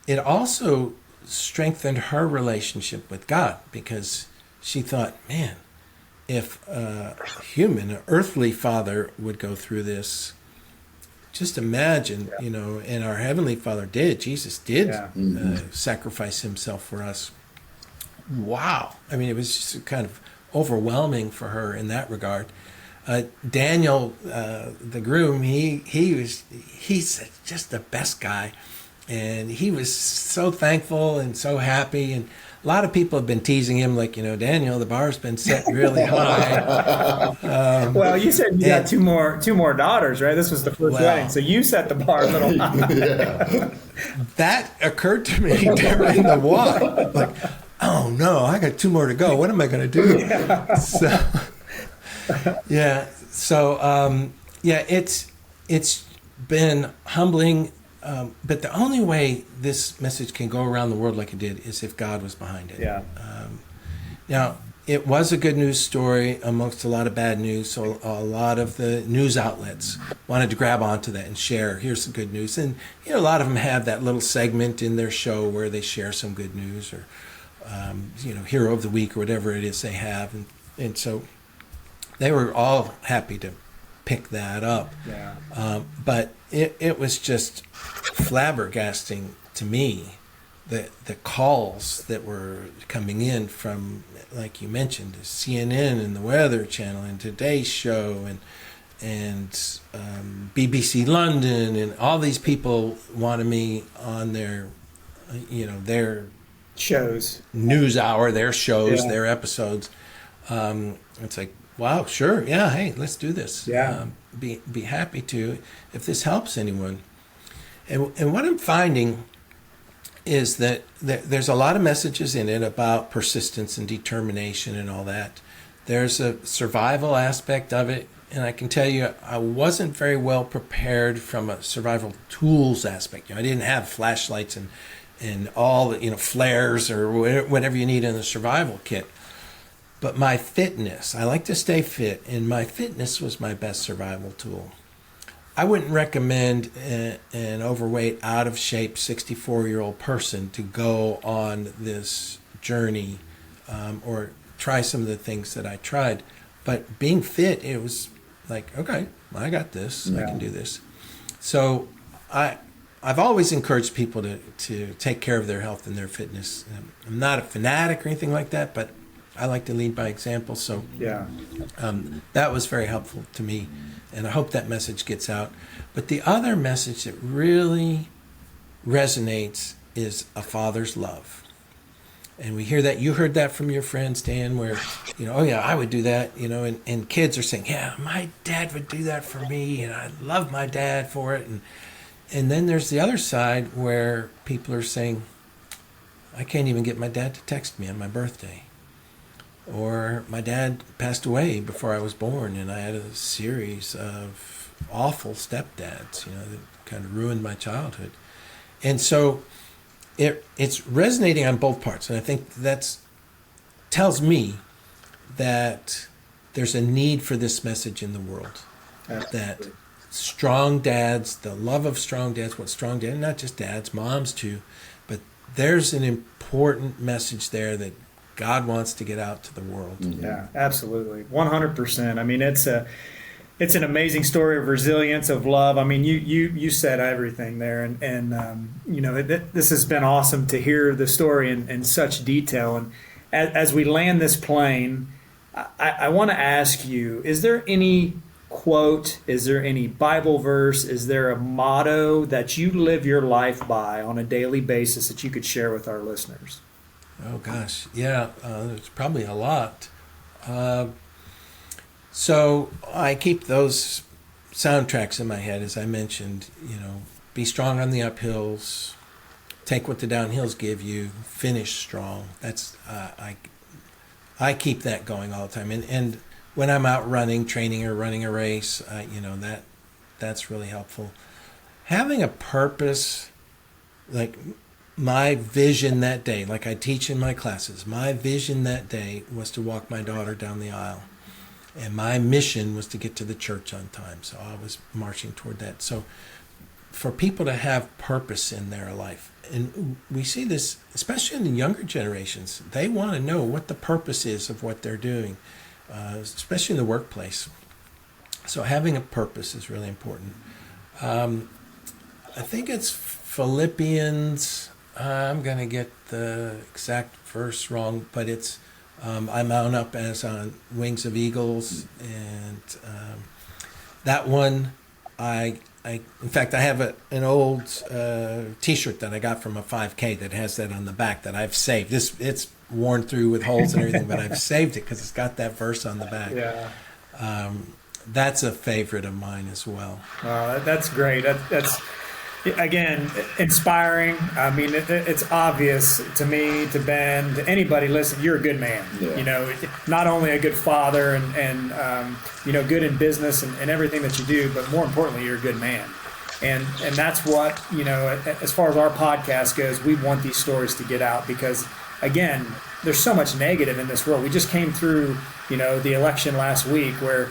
it also strengthened her relationship with God, because she thought, man, if a human, an earthly father would go through this, just imagine, and our Heavenly Father did. Jesus did sacrifice himself for us. Wow. I mean, it was just kind of overwhelming for her in that regard. Daniel, the groom, he's just the best guy. And he was so thankful and so happy. And a lot of people have been teasing him, like, Daniel, the bar's been set really high. Well, you said you got two more daughters, right? This was the first wedding, so you set the bar a little high. That occurred to me during the walk. Like, oh no, I got 2 more to go. What am I going to do? It's been humbling. But the only way this message can go around the world like it did is if God was behind it. Yeah. Now, it was a good news story amongst a lot of bad news, so a lot of the news outlets wanted to grab onto that and share, here's some good news. And a lot of them have that little segment in their show where they share some good news, or Hero of the Week, or whatever it is they have. And so they were all happy to pick that up. Yeah. But it was just flabbergasting to me, the calls that were coming in from, like you mentioned, CNN and the Weather Channel and Today's Show and BBC London, and all these people wanted me on their shows, news hour, their shows, their episodes. It's like, wow, sure, yeah, hey, let's do this. Yeah. Be happy to, if this helps anyone. And what I'm finding is that there's a lot of messages in it about persistence and determination and all that. There's a survival aspect of it, and I can tell you I wasn't very well prepared from a survival tools aspect. I didn't have flashlights and all the, flares or whatever you need in a survival kit. But my fitness, I like to stay fit, and my fitness was my best survival tool. I wouldn't recommend an overweight, out of shape 64-year-old person to go on this journey or try some of the things that I tried. But being fit, it was like, okay, I got this. I can do this. So I've always encouraged people to take care of their health and their fitness. I'm not a fanatic or anything like that, but I like to lead by example. So that was very helpful to me. And I hope that message gets out. But the other message that really resonates is a father's love. And we hear that. You heard that from your friends, Dan, where, oh yeah, I would do that, and kids are saying, yeah, my dad would do that for me, and I love my dad for it. And then there's the other side where people are saying, I can't even get my dad to text me on my birthday. Or my dad passed away before I was born, and I had a series of awful stepdads, that kind of ruined my childhood. And so it's resonating on both parts. And I think tells me that there's a need for this message in the world. Absolutely. That strong dads, the love of strong dads, what strong dads, not just dads, moms too, but there's an important message there that God wants to get out to the world. Yeah, absolutely. 100%. I mean, it's an amazing story of resilience, of love. I mean, you said everything there, and this has been awesome to hear the story in such detail. And as we land this plane, I want to ask you, is there any quote, is there any Bible verse, is there a motto that you live your life by on a daily basis that you could share with our listeners? Oh gosh, yeah, there's probably a lot. So I keep those soundtracks in my head, as I mentioned, be strong on the uphills, take what the downhills give you, finish strong. That's I keep that going all the time. And when I'm out running, training or running a race, that's really helpful. Having a purpose, like my vision that day, like I teach in my classes, my vision that day was to walk my daughter down the aisle. And my mission was to get to the church on time. So I was marching toward that. So for people to have purpose in their life, and we see this, especially in the younger generations, they want to know what the purpose is of what they're doing, especially in the workplace. So having a purpose is really important. I think it's Philippians. I'm going to get the exact verse wrong, but it's I mount up as on wings of eagles, and that one, in fact, I have an old T-shirt that I got from a 5K that has that on the back that I've saved. It's worn through with holes and everything, but I've saved it because it's got that verse on the back. Yeah, that's a favorite of mine as well. That's great. That's again, inspiring. I mean, it's obvious to me, to Ben, to anybody. Listen, you're a good man. Yeah. Not only a good father and good in business and everything that you do, but more importantly, you're a good man. And that's what, as far as our podcast goes, we want these stories to get out because, again, there's so much negative in this world. We just came through, the election last week where,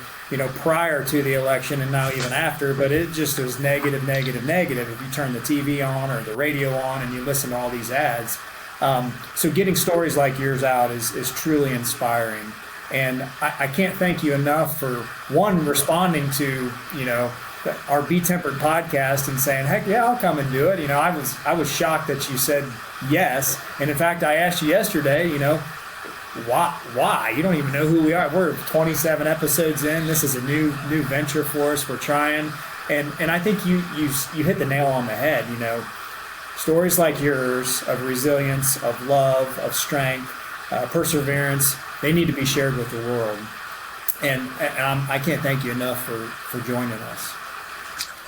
prior to the election and now even after, but it just was negative. If you turn the TV on or the radio on and you listen to all these ads. So getting stories like yours out is truly inspiring. And I can't thank you enough for, one, responding to, our BeTempered podcast and saying, heck yeah, I'll come and do it. I was shocked that you said yes. And in fact, I asked you yesterday, why? You don't even know who we are. We're 27 episodes in. This is a new venture for us. We're trying. And I think you hit the nail on the head. Stories like yours of resilience, of love, of strength, perseverance, they need to be shared with the world. And I can't thank you enough for joining us.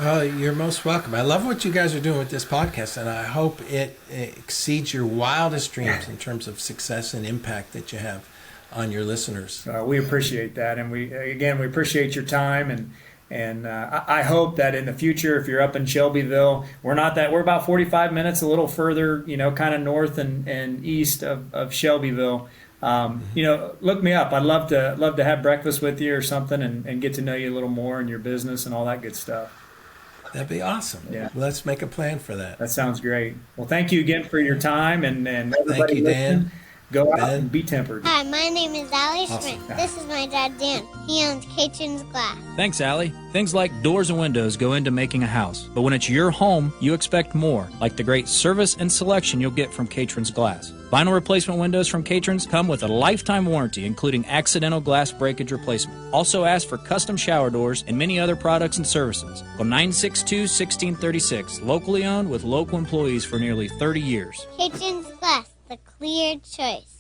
You're most welcome. I love what you guys are doing with this podcast, and I hope it exceeds your wildest dreams in terms of success and impact that you have on your listeners. We appreciate that, and we appreciate your time, and I hope that in the future, if you're up in Shelbyville, we're about 45 minutes, a little further, kind of north and east of Shelbyville. Look me up. I'd love to have breakfast with you or something and get to know you a little more and your business and all that good stuff. That'd be awesome. Yeah. Let's make a plan for that. That sounds great. Well, thank you again for your time, and everybody thank you, Dan. Go out and be tempered. Hi, my name is Allie Awesome. Schmidt. This is my dad, Dan. He owns Catron's Glass. Thanks, Allie. Things like doors and windows go into making a house. But when it's your home, you expect more, like the great service and selection you'll get from Catron's Glass. Vinyl replacement windows from Catron's come with a lifetime warranty, including accidental glass breakage replacement. Also ask for custom shower doors and many other products and services. Call 962-1636. Locally owned with local employees for nearly 30 years. Catron's Glass, the clean clear choice.